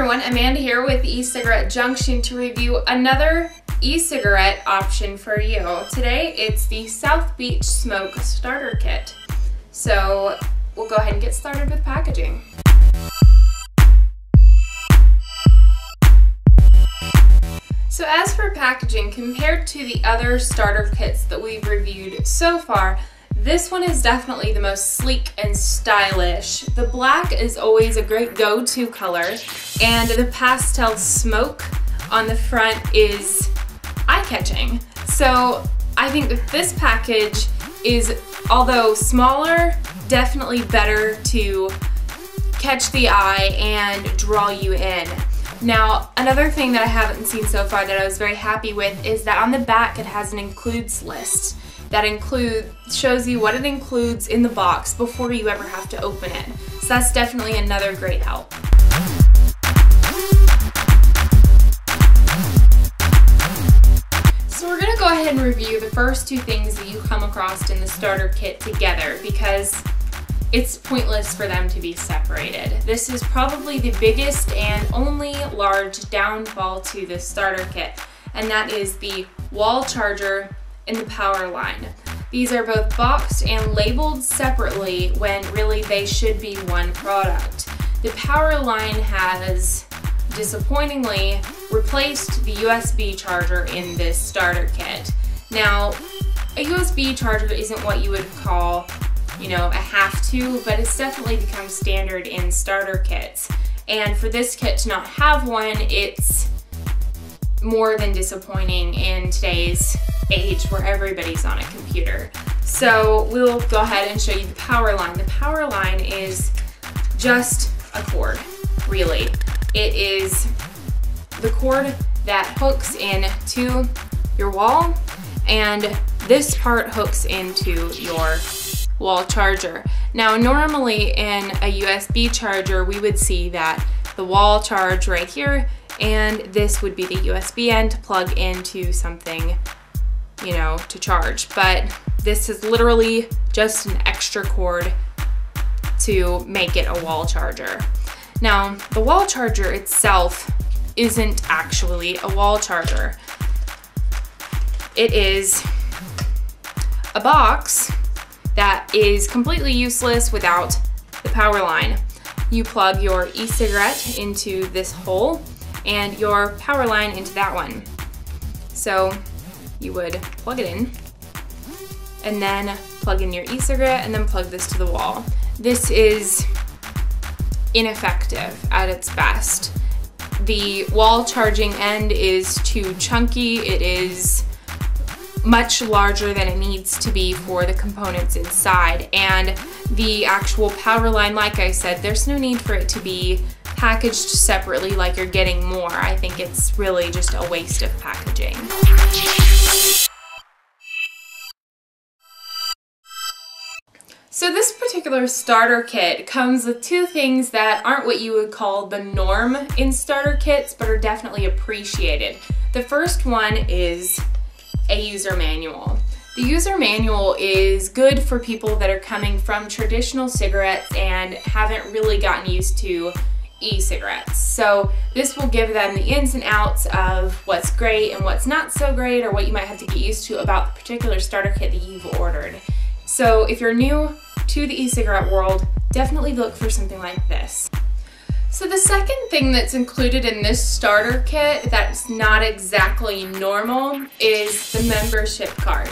everyone, Amanda here with E-Cigarette Junction to review another e-cigarette option for you. Today it's the South Beach Smoke Starter Kit. So we'll go ahead and get started with packaging. So as for packaging, compared to the other starter kits that we've reviewed so far, this one is definitely the most sleek and stylish. The black is always a great go-to color, and the pastel smoke on the front is eye-catching. So I think that this package is, although smaller, definitely better to catch the eye and draw you in. Now, another thing that I haven't seen so far that I was very happy with is that on the back it has an includes list that shows you what it includes in the box before you ever have to open it. So that's definitely another great help. So we're gonna go ahead and review the first two things that you come across in the starter kit together because it's pointless for them to be separated. This is probably the biggest and only large downfall to the starter kit, and that is the wall charger and the power line. These are both boxed and labeled separately when really they should be one product. The power line has disappointingly replaced the USB charger in this starter kit. Now, a USB charger isn't what you would call, you know, a have-to, but it's definitely become standard in starter kits. And for this kit to not have one, it's more than disappointing in today's age where everybody's on a computer. So we'll go ahead and show you the power line. The power line is just a cord, really. It is the cord that hooks into your wall, and this part hooks into your wall charger. Now, normally in a USB charger, we would see that the wall charge right here, and this would be the USB end to plug into something, you know, to charge. But this is literally just an extra cord to make it a wall charger. Now, the wall charger itself isn't actually a wall charger. It is a box that is completely useless without the power line. You plug your e-cigarette into this hole and your power line into that one. So you would plug it in and then plug in your e-cigarette and then plug this to the wall. This is ineffective at its best. The wall charging end is too chunky. It is much larger than it needs to be for the components inside, and the actual power line, like I said, there's no need for it to be packaged separately like you're getting more. I think it's really just a waste of packaging. So this particular starter kit comes with two things that aren't what you would call the norm in starter kits, but are definitely appreciated. The first one is a user manual. The user manual is good for people that are coming from traditional cigarettes and haven't really gotten used to e-cigarettes. So this will give them the ins and outs of what's great and what's not so great, or what you might have to get used to about the particular starter kit that you've ordered. So if you're new to the e-cigarette world, definitely look for something like this. So the second thing that's included in this starter kit that's not exactly normal is the membership card.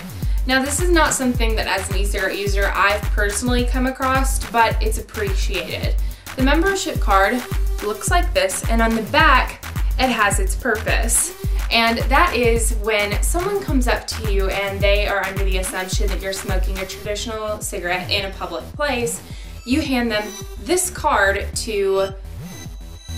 Now, this is not something that as an e-cigarette user I've personally come across, but it's appreciated. The membership card looks like this, and on the back it has its purpose. And that is when someone comes up to you and they are under the assumption that you're smoking a traditional cigarette in a public place, you hand them this card to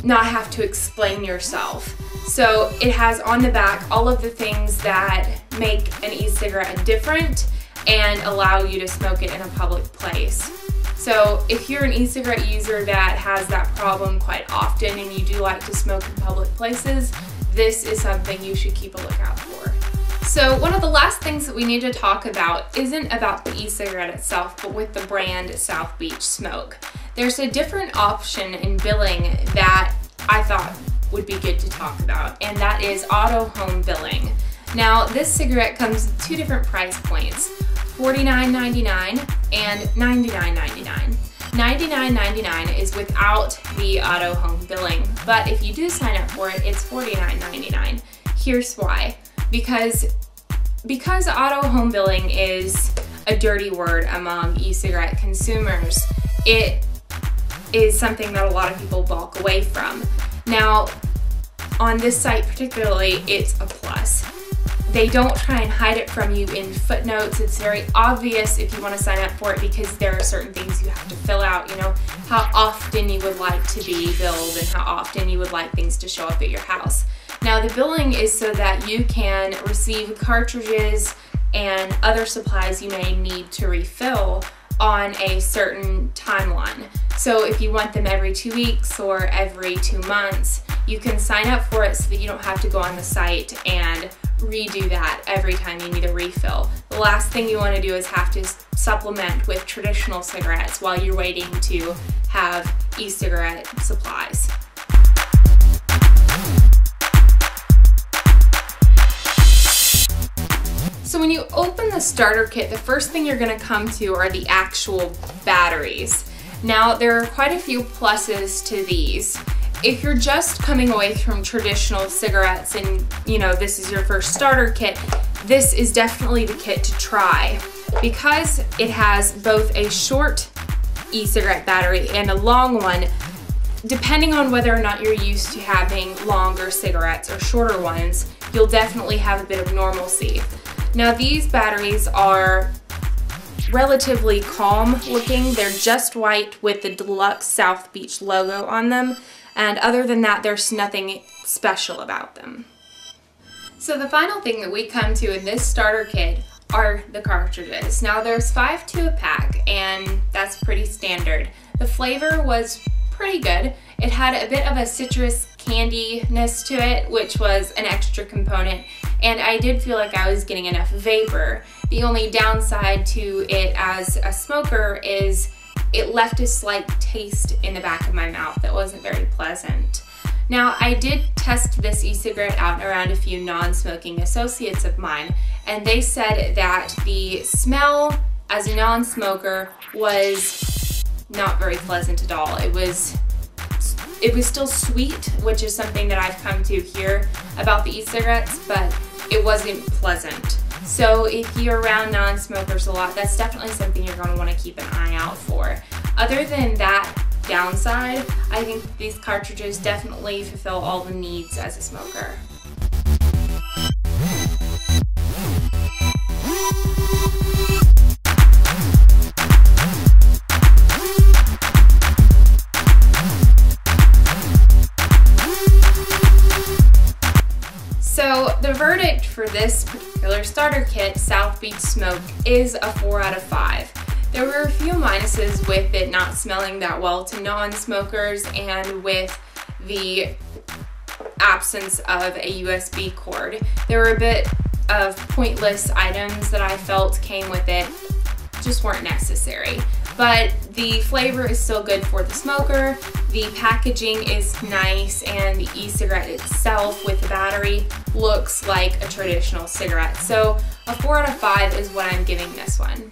not have to explain yourself. So it has on the back all of the things that make an e-cigarette different and allow you to smoke it in a public place. So if you're an e-cigarette user that has that problem quite often and you do like to smoke in public places, this is something you should keep a lookout for. So one of the last things that we need to talk about isn't about the e-cigarette itself, but with the brand South Beach Smoke. There's a different option in billing that I thought would be good to talk about, and that is auto home billing. Now, this cigarette comes with two different price points, $49.99 and $99.99. $99.99 is without the auto home billing, but if you do sign up for it, it's $49.99. Here's why. Because auto home billing is a dirty word among e-cigarette consumers, it is something that a lot of people balk away from. Now, on this site particularly, it's a plus. They don't try and hide it from you in footnotes. It's very obvious if you want to sign up for it because there are certain things you have to fill out, you know, how often you would like to be billed and how often you would like things to show up at your house. Now, the billing is so that you can receive cartridges and other supplies you may need to refill on a certain timeline. So if you want them every 2 weeks or every 2 months, you can sign up for it so that you don't have to go on the site and redo that every time you need a refill. The last thing you want to do is have to supplement with traditional cigarettes while you're waiting to have e-cigarette supplies. So when you open the starter kit, the first thing you're going to come to are the actual batteries. Now, there are quite a few pluses to these. If you're just coming away from traditional cigarettes and, you know, this is your first starter kit, this is definitely the kit to try because it has both a short e-cigarette battery and a long one. Depending on whether or not you're used to having longer cigarettes or shorter ones, you'll definitely have a bit of normalcy. Now, these batteries are relatively calm looking. They're just white with the Deluxe South Beach logo on them. And other than that, there's nothing special about them. So the final thing that we come to in this starter kit are the cartridges. Now, there's 5 to a pack, and that's pretty standard. The flavor was pretty good. It had a bit of a citrus candiness to it, which was an extra component, and I did feel like I was getting enough vapor. The only downside to it as a smoker is it left a slight taste in the back of my mouth that wasn't very pleasant. Now, I did test this e-cigarette out around a few non-smoking associates of mine, and they said that the smell as a non-smoker was not very pleasant at all. It was still sweet, which is something that I've come to hear about the e-cigarettes, but it wasn't pleasant. So if you're around non-smokers a lot, that's definitely something you're going to want to keep an eye out for. Other than that downside, I think these cartridges definitely fulfill all the needs as a smoker. So the verdict for this particular starter kit, South Beach Smoke, is a 4 out of 5. There were a few minuses with it not smelling that well to non-smokers and with the absence of a USB cord. There were a bit of pointless items that I felt came with it, just weren't necessary. But the flavor is still good for the smoker, the packaging is nice, and the e-cigarette itself with the battery looks like a traditional cigarette. So a 4 out of 5 is what I'm giving this one.